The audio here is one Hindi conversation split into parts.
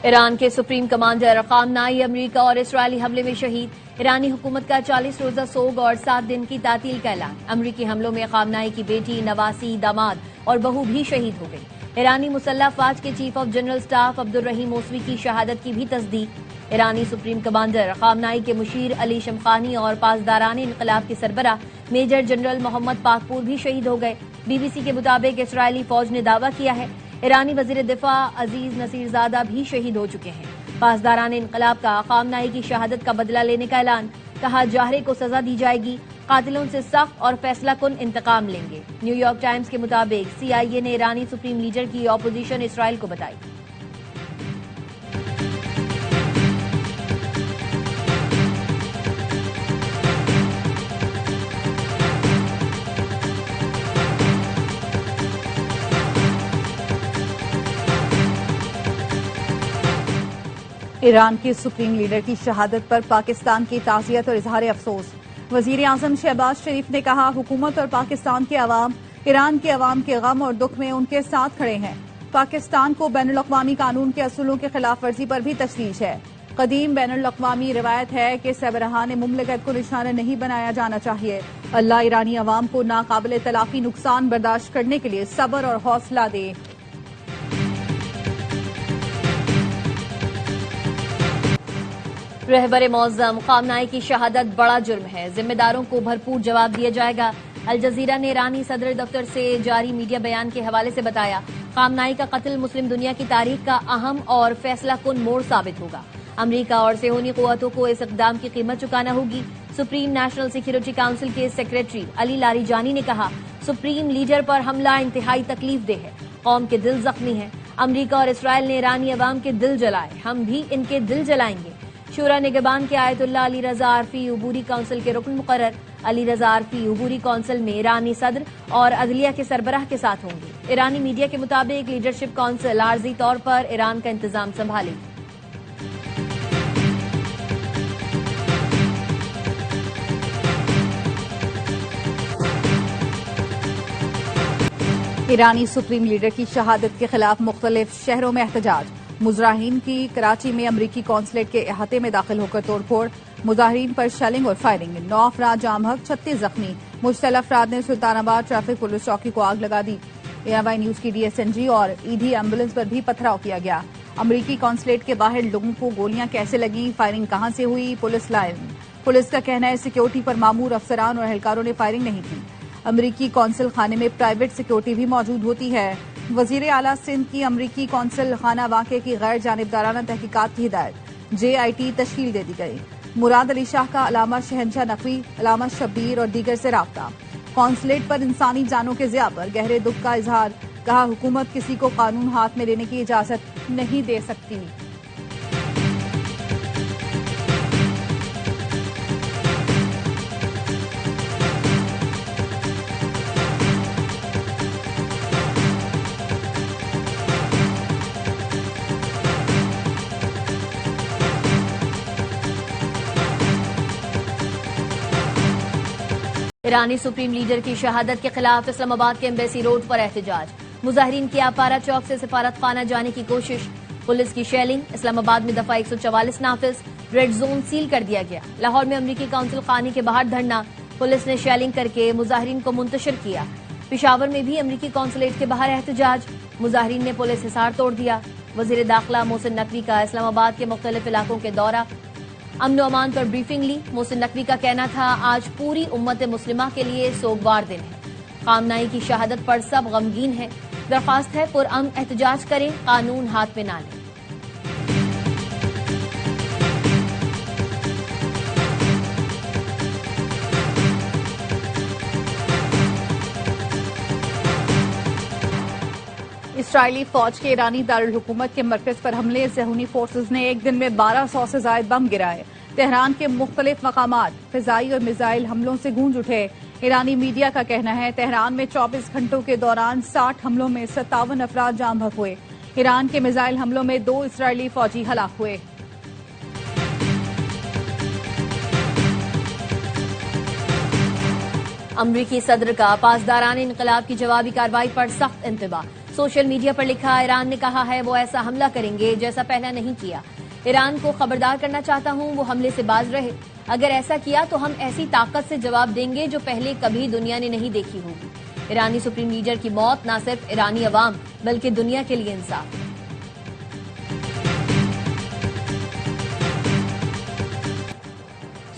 ईरान के सुप्रीम कमांडर खामनाई अमेरिका और इसराइली हमले में शहीद। ईरानी हुकूमत का 40 रोजा सोग और 7 दिन की तातील का ऐलान। अमरीकी हमलों में खामनाई की बेटी, नवासी, दामाद और बहू भी शहीद हो गई। ईरानी मुसल्लह अफवाज के chief of general staff Abdul Rahim Mousavi की शहादत की भी तस्दीक। ईरानी सुप्रीम कमांडर खामनाई के मुशीर अली शमखानी और पासदारान इनकलाब के सरबराह मेजर जनरल मोहम्मद पाकपुर भी शहीद हो गए। बीबीसी के मुताबिक इसराइली फौज ने दावा किया है ईरानी वजीर दिफा अजीज नसीरजादा भी शहीद हो चुके हैं। पासदारान इनकलाब का खामनाई की शहादत का बदला लेने का ऐलान। कहा जाहरे को सजा दी जाएगी, कातिलों से सख्त और फैसला कुन इंतकाम लेंगे। न्यूयॉर्क टाइम्स के मुताबिक CIA ने ईरानी सुप्रीम लीडर की ऑपोजिशन इसराइल को बताई। ईरान के सुप्रीम लीडर की शहादत पर पाकिस्तान की ताज़ियत और इजहार अफसोस। वजीर आजम शहबाज शरीफ ने कहा हुकूमत और पाकिस्तान के अवाम ईरान के अवाम के गम और दुख में उनके साथ खड़े हैं। पाकिस्तान को बैनुल अक़वामी कानून के असूलों की खिलाफ वर्जी पर भी तशवीश है। कदीम बैनुल अक़वामी रिवायत है कि सरबराहान मुमलिकत को निशाना नहीं बनाया जाना चाहिए। अल्लाह ईरानी अवाम को नाकाबिल तलाफी नुकसान बर्दाश्त करने के लिए सब्र और हौसला दे। रहबर मौज़म खामनाई की शहादत बड़ा जुर्म है, जिम्मेदारों को भरपूर जवाब दिया जाएगा। अल जजीरा ने ईरानी सदर दफ्तर से जारी मीडिया बयान के हवाले से बताया खामनाई का कत्ल मुस्लिम दुनिया की तारीख का अहम और फैसला कुन मोड़ साबित होगा। अमरीका और सेहूनी कुव्वतों को इस इक़दाम की कीमत चुकाना होगी। सुप्रीम नेशनल सिक्योरिटी काउंसिल के सेक्रेटरी अली लारीजानी ने कहा सुप्रीम लीडर पर हमला इंतहाई तकलीफ दे है, कौम के दिल जख्मी है। अमरीका और इसराइल ने ईरानी अवाम के दिल जलाए, हम भी इनके दिल जलाएंगे। शूरा निगहबान के आयतुल्लाह अली रजा आरफी उबूरी काउंसिल के रुकन मुकर्रर। अली रजा आरफी उबूरी काउंसिल में ईरानी सदर और अदलिया के सरबराह के साथ होंगे। ईरानी मीडिया के मुताबिक लीडरशिप काउंसिल आर्जी तौर पर ईरान का इंतजाम संभालेगी। ईरानी सुप्रीम लीडर की शहादत के खिलाफ मुख्तलिफ शहरों में एहतजाज। मुजाहिरीन की कराची में अमरीकी कौंसलेट के अहाते में दाखिल होकर तोड़फोड़। मुजाहिरीन पर शेलिंग और फायरिंग। 9 अफराद जाम हक, 36 जख्मी। मुश्तल अफराद ने सुल्तानाबाद ट्रैफिक पुलिस चौकी को आग लगा दी। ANY न्यूज की DSNG और ED एम्बुलेंस पर भी पथराव किया गया। अमरीकी कौंसलेट के बाहर लोगों को गोलियां कैसे लगी, फायरिंग कहां से हुई, पुलिस लाइन। पुलिस का कहना है सिक्योरिटी पर मामूर अफसरान और एहलकारों ने फायरिंग नहीं की। अमरीकी कौंसिल खाने में प्राइवेट सिक्योरिटी भी मौजूद होती है। वजीर आला सिंध की अमरीकी कौंसिल खाना वाक़े की गैर जानिबदाराना तहकीकात की हिदायत। JIT तश्कील दे दी गई। मुराद अली शाह का अलामा शहनशाह नकवी, अलामा शब्बीर और दीगर से राब्ता। कौंसलेट पर इंसानी जानों के ज़िया पर गहरे दुख का इजहार। कहा हुकूमत किसी को कानून हाथ में लेने की इजाजत नहीं दे सकती। ईरानी सुप्रीम लीडर की शहादत के खिलाफ इस्लामाबाद के एम्बेसी रोड पर एहतजाज। मुजाहिरीन की आपारा चौक से सिफारत खाना जाने की कोशिश। पुलिस की शेलिंग। इस्लामाबाद में दफा 144 नाफिज। रेड जोन सील कर दिया गया। लाहौर में अमरीकी काउंसिल खाने के बाहर धरना। पुलिस ने शेलिंग करके मुजाहिरीन को मुंतशिर किया। पिशावर में भी अमरीकी कौंसलेट के बाहर एहतजाज। मुजाहिरीन ने पुलिस हिसार तोड़ दिया। वजीर दाखिला मोहसिन नकवी का इस्लामाबाद के मुख्तलिफ इलाकों के दौरा। अमन व अमान पर ब्रीफिंग ली। मोहसिन नकवी का कहना था आज पूरी उम्मत मुस्लिमा के लिए सोगवार दिन है। खामनाई की शहादत पर सब गमगीन है। दरख्वास्त है पुरअमन एहतजाज करें, कानून हाथ में ना लें। इसराइली फौज के ईरानी दारुल हुकूमत के मरकज पर हमले। सेहूनी फोर्सेज ने एक दिन में 1200 से ज्यादा बम गिराए। तेहरान के मुख्तलिफ मकामात फिजाई और मिसाइल हमलों से गूंज उठे। ईरानी मीडिया का कहना है तेहरान में 24 घंटों के दौरान 60 हमलों में 57 अफराद जाम बहक हुए। ईरान के मिसाइल हमलों में 2 इसराइली फौजी हलाक हुए। अमरीकी सदर का पासदारान इनकलाब की जवाबी कार्रवाई पर सख्त इंतबाह। सोशल मीडिया पर लिखा, ईरान ने कहा है वो ऐसा हमला करेंगे जैसा पहले नहीं किया। ईरान को खबरदार करना चाहता हूं, वो हमले से बाज रहे। अगर ऐसा किया तो हम ऐसी ताकत से जवाब देंगे जो पहले कभी दुनिया ने नहीं देखी होगी। ईरानी सुप्रीम लीडर की मौत न सिर्फ ईरानी अवाम बल्कि दुनिया के लिए इंसाफ।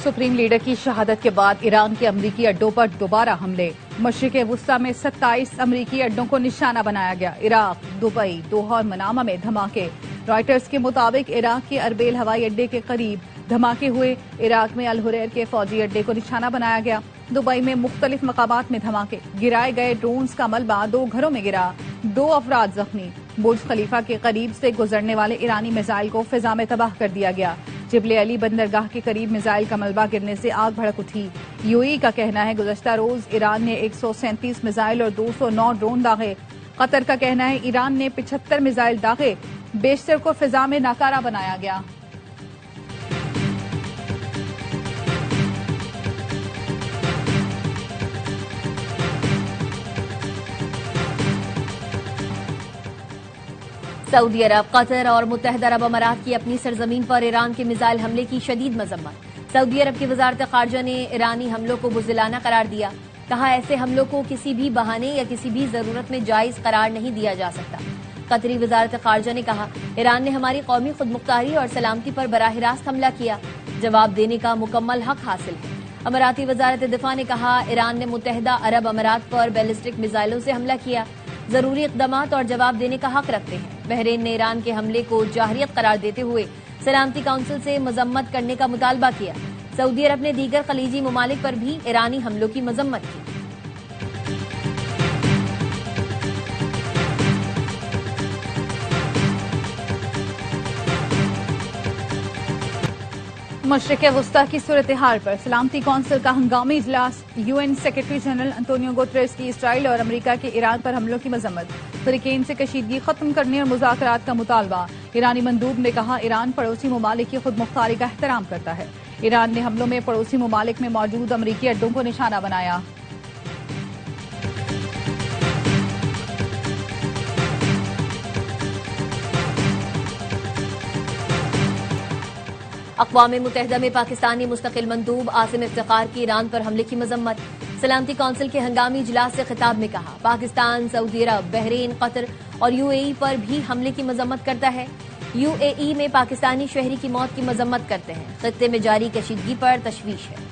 सुप्रीम लीडर की शहादत के बाद ईरान के अमरीकी अड्डों पर दोबारा हमले। मशरिक़ वुस्ता में 27 अमरीकी अड्डों को निशाना बनाया गया। इराक, दुबई, दोहा और मनामा में धमाके। रॉयटर्स के मुताबिक इराक के अरबेल हवाई अड्डे के करीब धमाके हुए। इराक में अल हुरैर के फौजी अड्डे को निशाना बनाया गया। दुबई में मुख्तलिफ मकामात में धमाके। गिराए गए ड्रोन्स का मलबा 2 घरों में गिरा, 2 अफराद जख्मी। बुर्ज खलीफा के करीब से गुजरने वाले ईरानी मिसाइल को फिजा में तबाह कर दिया गया। जिबले अली बंदरगाह के करीब मिसाइल का मलबा गिरने से आग भड़क उठी। यूएई का कहना है गुज़श्ता रोज ईरान ने 137 मिसाइल और 209 ड्रोन दागे। कतर का कहना है ईरान ने 75 मिसाइल दागे। बेशतर को फिजा में नाकारा बनाया गया। सऊदी अरब, कतर और मुत्तहदा अरब अमारात की अपनी सरजमीन पर ईरान के मिसाइल हमले की शदीद मजम्मत। सऊदी अरब की वजारत खारजा ने ईरानी हमलों को बुज़दिलाना करार दिया। कहा, ऐसे हमलों को किसी भी बहाने या किसी भी जरूरत में जायज करार नहीं दिया जा सकता। कतरी वजारत खारजा ने कहा, ईरान ने हमारी कौमी खुदमुख्तारी और सलामती पर बराह रास्त हमला किया। जवाब देने का मुकम्मल हक हासिल है। अमाराती वजारत दिफा ने कहा, ईरान ने मुत्तहदा अरब अमारात पर बैलिस्टिक मिसाइलों से हमला किया। जरूरी इकदामात और जवाब देने का हक रखते हैं। बहरीन ने ईरान के हमले को जाहरियत करार देते हुए सलामती काउंसिल से मजम्मत करने का मुतालबा किया। सऊदी अरब ने दीगर खलीजी ममालिक पर भी ईरानी हमलों की मजम्मत की। मशरिक़ वुस्ता की सूरत हाल पर सलामती कौंसिल का हंगामी इजलास। UN secretary general Antonio Guterres की इसराइल और अमेरिका के ईरान पर हमलों की मजम्मत। हरिकेन से कशीदगी खत्म करने और मुज़ाकरात का मुतालबा। ईरानी मंदूब ने कहा, ईरान पड़ोसी ममालिक की खुद मुख्तारी का एहतराम करता है। ईरान ने हमलों में पड़ोसी ममालिक में मौजूद अमरीकी अड्डों को निशाना बनाया। अक़वाम मुत्तहिदा में पाकिस्तानी मुस्तकिल मंदूब आसिम इफ्तिखार की ईरान पर हमले की मजम्मत। सलामती काउंसिल के हंगामी इजलास से खिताब में कहा, पाकिस्तान, सऊदी अरब, बहरीन, कतर और यूएई पर भी हमले की मजम्मत करता है। यूएई में पाकिस्तानी शहरी की मौत की मजम्मत करते हैं। खित्ते में जारी कशीदगी पर तशवीश है।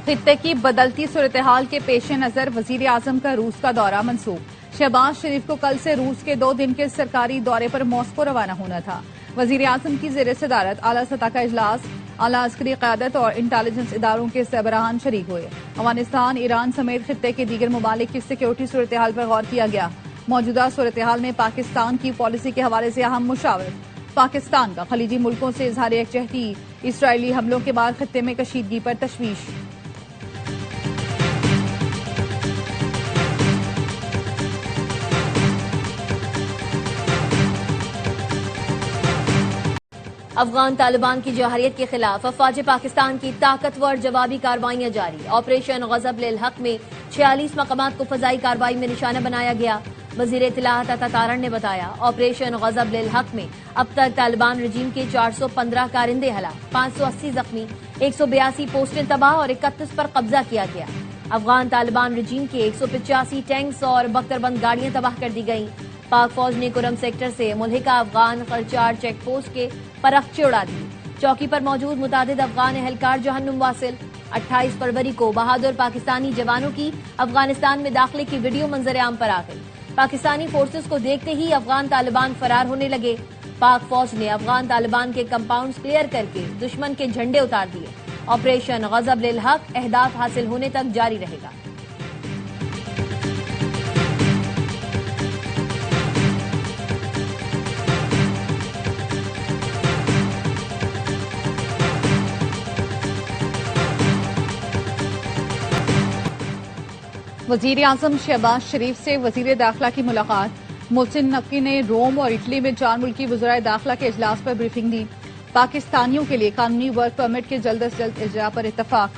खित्ते की बदलती सूरत हाल के पेश नजर वजीर आजम का रूस का दौरा मनसूख। शहबाज शरीफ को कल से रूस के 2 दिन के सरकारी दौरे पर मॉस्को रवाना होना था। वजीर आजम की जेर सदारत आला सतह का इजलास, आला अस्करी क़यादत और इंटेलिजेंस इदारों के सरबराहान शरीक हुए। अफगानिस्तान, ईरान समेत खित्ते के दीगर ममालिक की सिक्योरिटी सूरत हाल पर गौर किया गया। मौजूदा सूरत हाल में पाकिस्तान की पॉलिसी के हवाले से अहम मुशावरत। पाकिस्तान का खलीजी मुल्कों से इजहार यकजहती। इसराइली हमलों के बाद खित्ते में कशीदगी पर तशवीश। अफगान तालिबान की जवाहरियत के खिलाफ अफवाज पाकिस्तान की ताकतवर जवाबी कार्रवाइयां जारी। ऑपरेशन गजब लिल हक में 46 मकामात को फजाई कार्रवाई में निशाना बनाया गया। वजीर इत्तलात अता तारण ने बताया, ऑपरेशन गजब लिल हक में अब तक तालिबान रजीम के 415 कारिंदे हलाक, 580 जख्मी, 182 पोस्टें तबाह और 31 पर कब्जा किया गया। अफगान तालिबान रजीम के 185 टैंक्स और बख्तरबंद गाड़ियां तबाह कर दी गईं। पाक फौज ने कुरम सेक्टर से मुल्हिका अफगान खरचार चेक पोस्ट के परखचे उड़ा दिए। चौकी पर मौजूद मुतादिद अफगान एहलकार जहन्नुम वासिल। 28 फरवरी को बहादुर पाकिस्तानी जवानों की अफगानिस्तान में दाखिले की वीडियो मंजर-ए-आम पर आ गई। पाकिस्तानी फोर्सेस को देखते ही अफगान तालिबान फरार होने लगे। पाक फौज ने अफगान तालिबान के कंपाउंड्स क्लियर करके दुश्मन के झंडे उतार दिए। ऑपरेशन गजब लिल हक अहदाफ हासिल होने तक जारी रहेगा। वजीर आजम शहबाज शरीफ से वजीर दाखिला की मुलाकात। मोहसिन नकवी ने रोम और इटली में 4 मुल्की वज़राए दाखिला के इजलास पर ब्रीफिंग दी। पाकिस्तानियों के लिए कानूनी वर्क परमिट के जल्द अज जल्द इजरा पर इत्तफाक।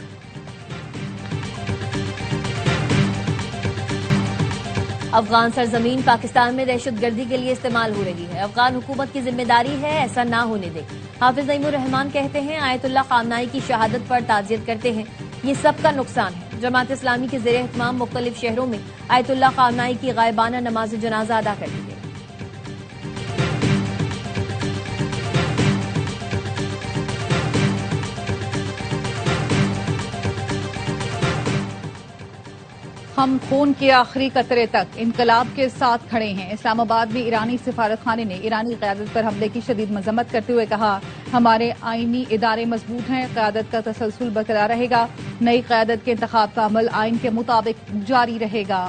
अफगान सरजमीन पाकिस्तान में दहशतगर्दी के लिए इस्तेमाल हो रही है। अफगान हुकूमत की जिम्मेदारी है ऐसा ना होने दे। हाफिज नईमुर रहमान कहते हैं आयतुल्लाह खामनाई की शहादत पर ताज़ियत करते हैं, ये सबका नुकसान है। जमात इस्लामी के ज़ेर एहतमाम मुख्तलिफ शहरों में आयतुल्लाह खामनाई की गायबाना नमाज जनाजा अदा कर दी गई। हम खून के आखिरी कतरे तक इनकलाब के साथ खड़े हैं। इस्लामाबाद में ईरानी सिफारत खाने ने ईरानी क़यादत पर हमले की शदीद मजम्मत करते हुए कहा, हमारे आईनी इदारे मजबूत हैं, क़यादत का तसलसल बरकरार रहेगा। नई क़यादत के इंतखाब का अमल आइन के मुताबिक जारी रहेगा।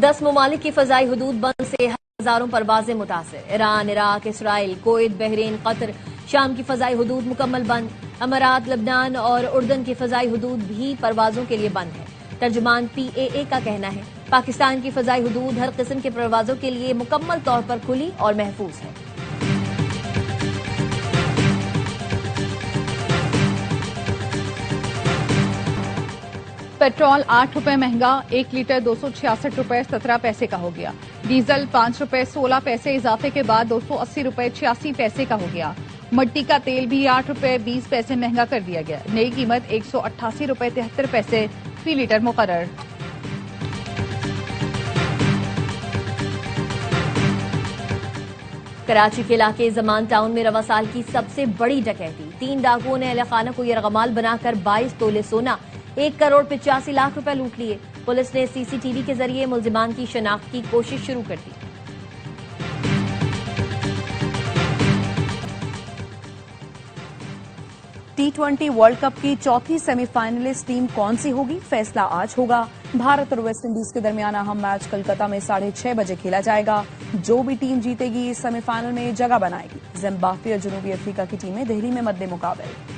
दस ममालिक की फजाई हदूद बंद से हजारों परवाजें मुतासिर। Iran, Iraq, Israel, Kuwait, Bahrain, Qatar, शाम की फजाई हदूद मुकम्मल बंद। अमारात, लबनान और उर्दन की फजाई हदूद भी परवाजों के लिए बंद है। तर्जुमान PAA का कहना है पाकिस्तान की फजाई हदूद हर किस्म के परवाजों के लिए मुकम्मल तौर पर खुली और महफूज है। पेट्रोल 8 रुपए महंगा, 1 लीटर 266 रुपए 17 पैसे का हो गया। डीजल 5 रुपए 16 पैसे इजाफे के बाद 280 रुपए 86 पैसे का हो गया। मट्टी का तेल भी 8 रुपए 20 पैसे महंगा कर दिया गया। नई कीमत 188 रुपए 73 पैसे फी लीटर मुकर्रर। कराची के इलाके जमान टाउन में रवा साल की सबसे बड़ी डकैती। 3 डाकुओं ने अहलखाना को यरगमाल बनाकर 22 तोले सोना, 1 करोड़ 85 लाख रुपए लूट लिए। पुलिस ने CCTV के जरिए मुल्जिमान की शनाख्त की कोशिश शुरू कर दी। T20 वर्ल्ड कप की चौथी सेमीफाइनलिस्ट टीम कौन सी होगी, फैसला आज होगा। भारत और वेस्टइंडीज के दरमियान अहम मैच कोलकाता में 6:30 बजे खेला जाएगा। जो भी टीम जीतेगी इस सेमीफाइनल में जगह बनाएगी। जिम्बाब्वे और जनूबी अफ्रीका की टीमें दिल्ली में मद्दे मुकाबले।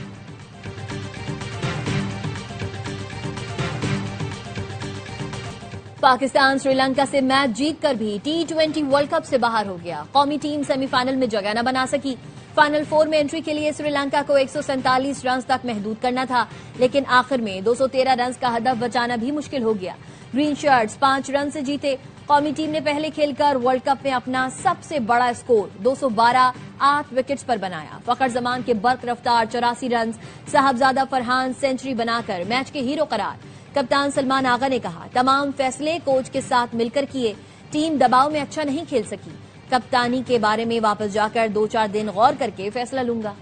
पाकिस्तान श्रीलंका से मैच जीतकर भी T20 वर्ल्ड कप से बाहर हो गया। कौमी टीम सेमीफाइनल में जगह न बना सकी। फाइनल 4 में एंट्री के लिए श्रीलंका को 147 रन तक महदूद करना था, लेकिन आखिर में 213 रन का हदफ बचाना भी मुश्किल हो गया। ग्रीन शर्ट्स 5 रन से जीते। कौमी टीम ने पहले खेलकर वर्ल्ड कप में अपना सबसे बड़ा स्कोर 212 8 विकेट्स पर बनाया। फखर जमान के बर्क रफ्तार 84 रन, साहबजादा फरहान सेंचुरी बनाकर मैच के हीरो करार। कप्तान सलमान आगा ने कहा, तमाम फैसले कोच के साथ मिलकर किए, टीम दबाव में अच्छा नहीं खेल सकी। कप्तानी के बारे में वापस जाकर 2-4 दिन गौर करके फैसला लूंगा।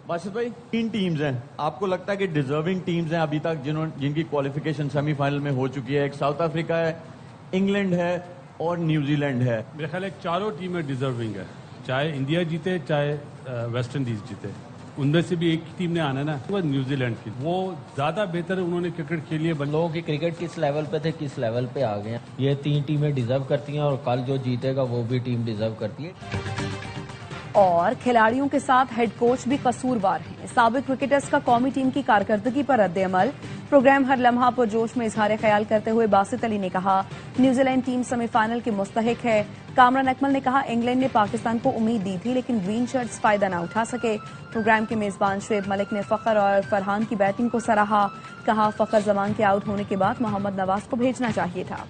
बाशिद भाई, 3 टीम्स हैं, आपको लगता है कि डिजर्विंग टीम्स हैं अभी तक जिनकी क्वालिफिकेशन सेमीफाइनल में हो चुकी है? एक साउथ अफ्रीका है, इंग्लैंड है और न्यूजीलैंड है। मेरे ख्याल है चारों टीमें डिजर्विंग है, चाहे इंडिया जीते चाहे वेस्ट इंडीज जीते, उनमें से भी एक टीम ने आना है ना, वो न्यूजीलैंड की। वो ज्यादा बेहतर है, उन्होंने क्रिकेट खेली है। लोगों की क्रिकेट किस लेवल पे थे, किस लेवल पे आ गए हैं। ये 3 टीमें डिजर्व करती हैं और कल जो जीतेगा वो भी टीम डिजर्व करती है। और खिलाड़ियों के साथ हेड कोच भी कसूरवार हैं। साबिक क्रिकेटर्स का कौमी टीम की कारकर्दगी पर रद्द-ए-अमल। प्रोग्राम हर लम्हा पर जोश में इजहार ख्याल करते हुए बासित अली ने कहा, न्यूजीलैंड टीम सेमीफाइनल की मुस्तहिक है। कामरान अकमल ने कहा, इंग्लैंड ने पाकिस्तान को उम्मीद दी थी लेकिन ग्रीन शर्ट्स फायदा न उठा सके। प्रोग्राम के मेजबान शुएब मलिक ने फखर और फरहान की बैटिंग को सराहा। कहा, फखर जमान के आउट होने के बाद मोहम्मद नवाज को भेजना चाहिए था।